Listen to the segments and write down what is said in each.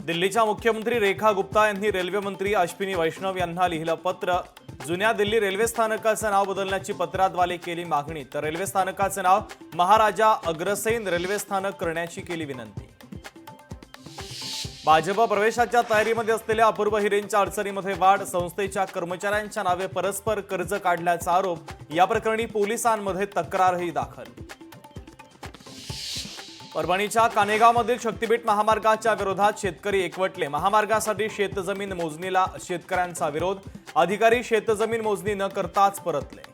दिल्लीच्या मुख्यमंत्री रेखा गुप्ता यांनी रेल्वे मंत्री अश्विनी वैष्णव यांना लिहिलं पत्र। जुन्या दिल्ली रेल्वे स्थानकाचं नाव बदलण्याची पत्राद्वारे केली मागणी, तर रेल्वे स्थानकाचं नाव महाराजा अग्रसेन रेल्वे स्थानक करण्याची केली विनंती। भाजप प्रवेशाच्या तयारीमध्ये असलेल्या अपूर्व हिरेंच्या अडचणीमध्ये वाढ, संस्थेच्या कर्मचाऱ्यांच्या नावे परस्पर कर्ज काढल्याचा आरोप। या प्रकरणी पोलिसांमध्ये तक्रारही दाखल। परभणीच्या कानेगावमधील शक्तीपीठ महामार्गाच्या विरोधात शेतकरी एकवटले। महामार्गासाठी शेतजमीन मोजणीला शेतकऱ्यांचा विरोध, अधिकारी शेतजमीन मोजणी न करताच परतले।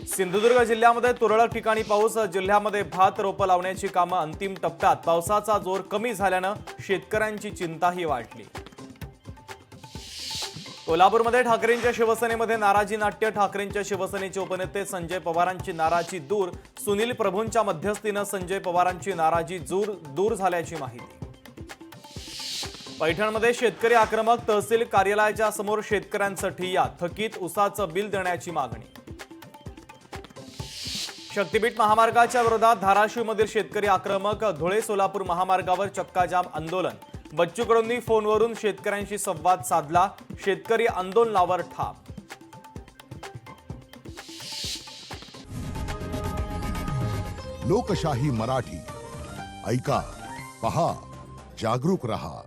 सिंधुदुर्ग जिल्ह्यामध्ये तुरळक ठिकाणी पाऊस, जिल्ह्यामध्ये भात रोपं लावण्याची कामं अंतिम टप्प्यात। पावसाचा जोर कमी झाल्यानं शेतकऱ्यांची चिंताही वाढली। कोल्हापूरमध्ये ठाकरेंच्या शिवसेनेमध्ये नाराजी नाट्य, ठाकरेंच्या शिवसेनेचे उपनेते संजय पवारांची नाराजी दूर। सुनील प्रभूंच्या मध्यस्थीनं संजय पवारांची नाराजी दूर झाल्याची माहिती। पैठणमध्ये शेतकरी आक्रमक, तहसील कार्यालयाच्या समोर शेतकऱ्यांचं ठिय्या, थकीत उसाचं बिल देण्याची मागणी। शक्तीपीठ महामार्गाच्या विरोधात धाराशिवमधील शेतकरी आक्रमक, धुळे सोलापूर महामार्गावर चक्काजाम आंदोलन। बच्चू कडूंनी फोनवरून शेतकऱ्यांशी संवाद साधला, शेतकरी आंदोलनावर ठाम। लोकशाही मराठी ऐका, पहा, जागरूक रहा।